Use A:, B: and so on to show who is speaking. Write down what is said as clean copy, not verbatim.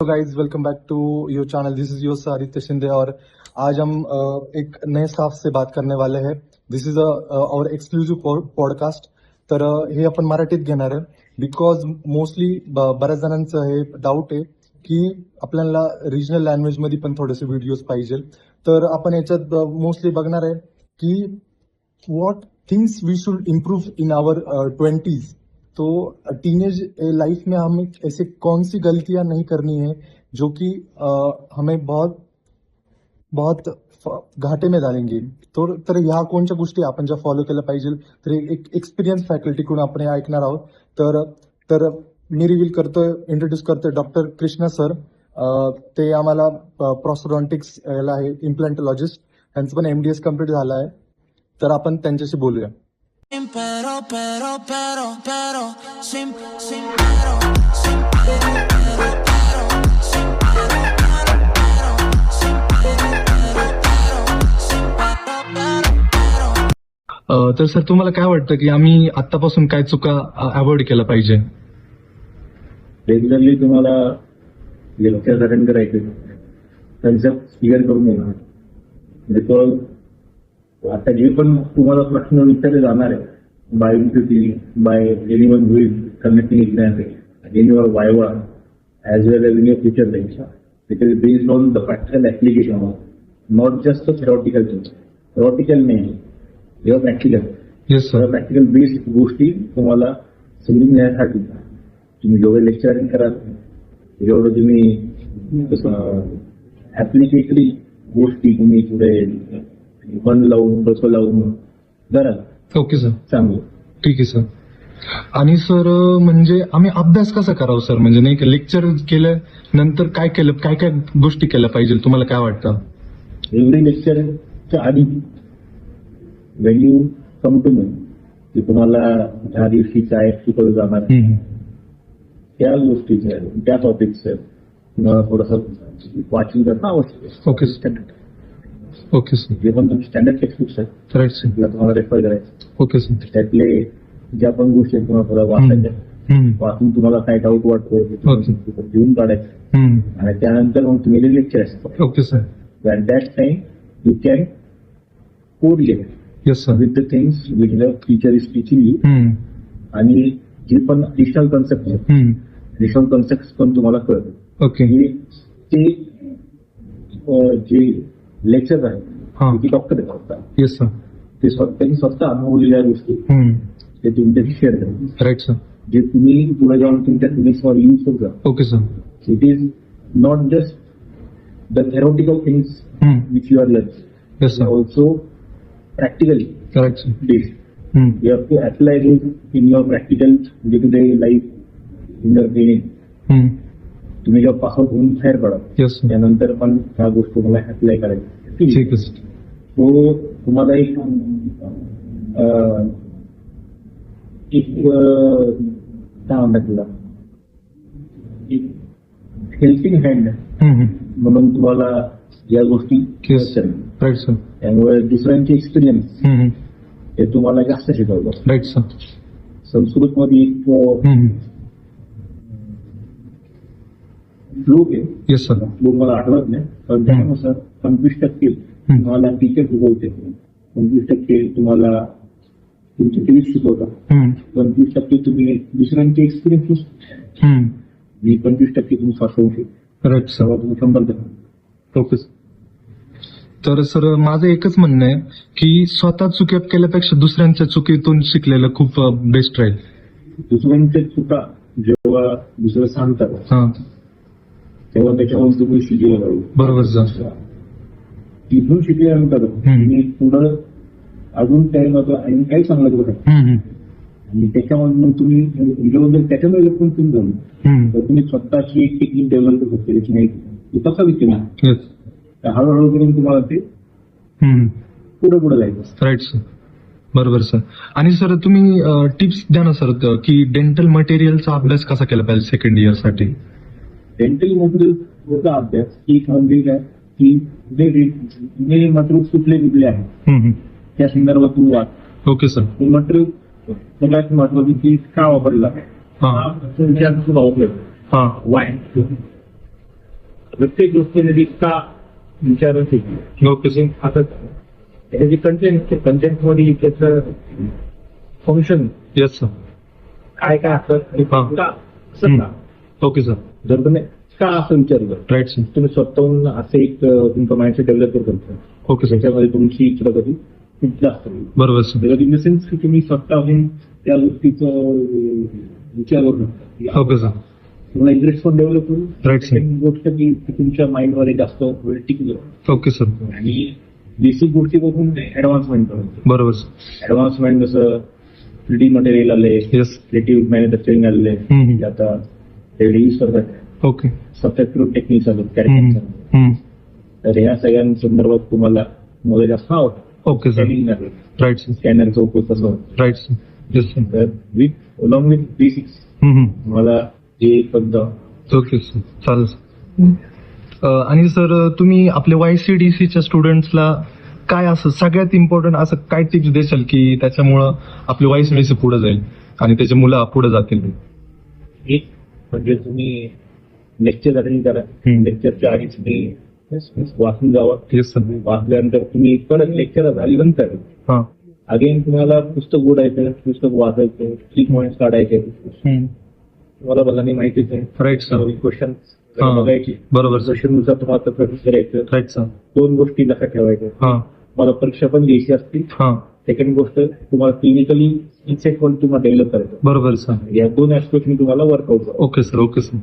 A: Hello guys, welcome back to your channel. This is your Aditya Shinde और आज हम एक नए स्टाफ से बात करने वाले हैं. दिस इज आवर एक्सक्लुझिव्ह पॉडकास्ट. तर हे आपण मराठीत घेणार आहे बिकॉज मोस्टली बऱ्याच जणांचं हे डाऊट आहे की आपल्याला रिजनल लँग्वेजमध्ये पण थोडेसे व्हिडिओज पाहिजे. तर आपण याच्यात मोस्टली बघणार आहे की what things we should improve in our 20s. तो टीनेज लाइफ में हमें ऐसे कौन सी गलतियां नहीं करनी है जो कि हमें बहुत बहुत घाटे में डालेंगे. तर ह्या कोणत्या गोष्टी आपण ज्या फॉलो केल्या पाहिजे. तर एक एक्सपिरियन्स फॅकल्टीकडून आपण हे ऐकणार आहोत. तर तर मी इंट्रोड्यूस करतोय डॉक्टर कृष्णा सर. ते आम्हाला प्रोस्टोडॉन्टिक्स याला आहे इम्प्लांटॉलॉजिस्ट. त्यांचं पण MDS कम्प्लीट झालं आहे. तर आपण त्यांच्याशी बोलूया.
B: Pero, sin pero, sin
A: तर सर तुम्हाला काय वाटतं की आम्ही आतापासून काय चुका अवॉइड केल्या पाहिजे.
C: रेग्युलरली तुम्हाला लेक्चर अटेंड करायचे, कन्सेप्ट क्लिअर करून येणार. बिकॉज आता जे पण तुम्हाला प्रश्न विचारले जाणार आहे by institute by anyone who is connecting exam in your viva as well as in your future things, it is based on the practical application, not just the theoretical things. Theoretical नाही, your practical.
A: Yes sir.
C: Practical based गोष्टी तुम्हाला समजून घेण्यासाठी तुम्ही जेवढे lecture attend कराल जेवढं तुम्ही ऍप्लिकेटली गोष्टी तुम्ही पुढे मन लावून डोकं लावून कराल.
A: ओके सर,
C: चांगलं.
A: ठीक आहे सर. आणि सर म्हणजे आम्ही अभ्यास कसा करावा सर, म्हणजे नाही का लेक्चर केल्यानंतर काय केलं, काय काय गोष्टी केल्या पाहिजे तुम्हाला काय वाटतं.
C: एव्हरी लेक्चरच्या आधी when you come to me की तुम्हाला ह्या दिवशी काय शिकवलं जाणार त्या गोष्टीचं त्या टॉपिकचं तुम्हाला थोडंसं वाचन करणं आवश्यक आहे.
A: Okay okay sir.
C: जे पण तुम्ही स्टँडर्ड टेक्स्टबुक्स आहेत
A: राईट सर.
C: तुम्हाला रेफर करायचं.
A: Okay sir.
C: त्यातले ज्या पण गोष्टी आहेत तुम्हाला थोडा वाचायच्या, वाचून तुम्हाला काय डाऊट वाटतो घेऊन काढायचं आणि त्यानंतर मग तुम्ही लेक्चर असतं.
A: Okay sir.
C: At that time you can correlate
A: yes sir
C: with the things which the teacher is teaching you. आणि जे पण ऍडिशनल कन्सेप्ट आहेत ऍडिशनल कन्सेप्ट पण तुम्हाला कळतं.
A: ओके.
C: ते जे लेक्चर आहेत ते डॉक्टर देतात.
A: Yes sir.
C: ते त्यांनी स्वतः अनुभवलेल्या गोष्टी ते तुमच्याशी शेअर करतात.
A: Right sir.
C: जे तुम्ही पुढे जाऊन तुमच्या फिनिक्सवर यूज होता.
A: Okay sir.
C: It is not just the theoretical things which you are learning,
A: yes sir.
C: Also practically
A: right sir.
C: Based. You have to apply it in your practical day-to-day life in your training. तुम्ही जेव्हा pass out होऊन बाहेर पडा
A: yes sir.
C: त्यानंतर पण ह्या गोष्टी तुम्हाला अप्लाय करायच्या.
A: ठीक आहे सर.
C: तो तुम्हाला एक काय म्हणतात तुला एक हेल्पिंग हँड म्हणून तुम्हाला या गोष्टी
A: राईट सर.
C: त्यामुळे दुसऱ्यांचे एक्सपिरियन्स हे तुम्हाला जास्त शिकवलं.
A: Right sir.
C: संस्कृतमध्ये एक श्लोक आहे.
A: Yes sir.
C: श्लोक मला आठवत नाही पण त्यानुसार 25% तुम्हाला टीचर शिकवते, 25% तुम्हाला तुमचे टीव्ही शिकवतात, 25% तुम्ही दुसऱ्यांचे एक्सपिरियन्स, 25% तुम्ही स्वतःहून शिकता.
A: Right sir.
C: तुम्ही 100%.
A: ओके. तर सर माझं एकच म्हणणं आहे की स्वतः चुकी केल्यापेक्षा दुसऱ्यांच्या चुकीतून शिकलेलं खूप बेस्ट राहील.
C: दुसऱ्यांच्या चुका जेव्हा दुसरं सांगतात तेव्हा त्याच्यावर तुम्ही शिकले जाऊ.
A: बरोबर सर.
C: तिथून शिकल्यानंतर तुम्ही पुढं अजून आणि काही सांगत होता आणि त्याच्यामधून तुम्ही त्याच्यामध्ये पण तुम्ही जाऊन तर तुम्ही स्वतःची एक टेक्निक डेव्हलप केली की नाही तसा विचार हळूहळू करून तुम्हाला ते पुढे जायचं.
A: Right sir. बरोबर सर. आणि सर तुम्ही टिप्स द्या ना सर की डेंटल मटेरियलचा अभ्यास कसा केला पाहिजे सेकंड इयर साठी.
C: डेंटल मटेरियलचा अभ्यास एक म्हणजे काय की मटेरियल कुठले आहे त्या संदर्भात तुम्ही वाच.
A: Okay sir.
C: मटेरियल सगळ्यात महत्वाची की का वापरला वाय प्रत्येक गोष्टीमध्ये का विचार
A: ओके सर.
C: आता त्याचे जे कंटेंट कंटेंट मध्ये त्याचं फंक्शन
A: येस सर.
C: काय काय असतं आणि
A: हा.
C: का असं का
A: ओके सर.
C: जर तुम्ही का असं विचारलं
A: राईट सर.
C: तुम्ही स्वतःहून असं एक तुमचं माइंडसेट डेव्हलप करतो
A: ओके सर.
C: त्याच्यामध्ये तुमची प्रगती खूप जास्त होईल.
A: बरोबर सर.
C: इन द सेन्स की तुम्ही स्वतःहून त्या गोष्टीचं विचार करू शकता.
A: Okay sir.
C: तुम्हाला इंटरेस्ट पण डेव्हलप होईल.
A: Right, sir.
C: Second गोष्ट की ती तुमच्या माइंडमध्ये जास्त वेळ टिकली
A: ओके सर.
C: आणि बेसिक गोष्टी बघून ऍडव्हान्समेंट करतो.
A: बरोबर सर.
C: ऍडव्हान्समेंट जसं 3D मटेरियल आले,
A: येस.
C: क्रिएटिव्ह मॅन्युफॅक्चरिंग आले,
A: हम्म.
C: जे आता रेडी यूज करतात.
A: ओके.
C: सबस्ट्रक्टिव्ह टेक्निक्स आले,
A: हम्म.
C: कॅरेक्टर.
A: हम्म.
C: तर ह्या सगळ्या संदर्भात तुम्हाला नॉलेज असणं आवडतं.
A: Okay sir.
C: स्कॅनिंग झालं,
A: राईट सर.
C: स्कॅनरचा उपयोग कसं होतो.
A: Right sir. Yes sir.
C: तर विथ अलॉंग विथ बेसिक्स तुम्हाला जे पण
A: ओके सर. चालेल सर. आणि सर तुम्ही आपल्या YCDCच्या स्टुडंट्सला काय असं सगळ्यात इम्पॉर्टंट असं काय टिप्स देशाल की त्याच्यामुळं आपली YCDC पुढे जाईल आणि त्याचे मुलं पुढे जातील?
C: एक म्हणजे तुम्ही लेक्चर अटेंड करा.
A: हम्म.
C: लेक्चरच्या आधी तुम्ही वाचून जावा.
A: Yes sir.
C: वाचल्यानंतर तुम्ही परत लेक्चर झाल्यानंतर
A: हां.
C: अगेन तुम्हाला पुस्तक उघडायचं, पुस्तक वाचायचं, 3 पॉईंट्स काढायचे. तुम्हाला बघाने माहितीच आहे.
A: Right sir.
C: क्वेश्चन
A: हा.
C: बघायची.
A: बरोबर सर.
C: क्वेश्चननुसार तुम्हाला प्रॅक्टिस करायचं.
A: Right sir.
C: 2 गोष्टी लक्षात ठेवायच्या.
A: हां.
C: मला परीक्षा पण द्यायची असते.
A: हां.
C: सेकंड गोष्ट तुम्हाला क्लिनिकली इन्सेट पण तुम्हाला डेव्हलप करायचं.
A: बरोबर सर.
C: या 2 ऍस्पेक्ट मी तुम्हाला वर्कआउट करतो.
A: Okay sir. Okay sir.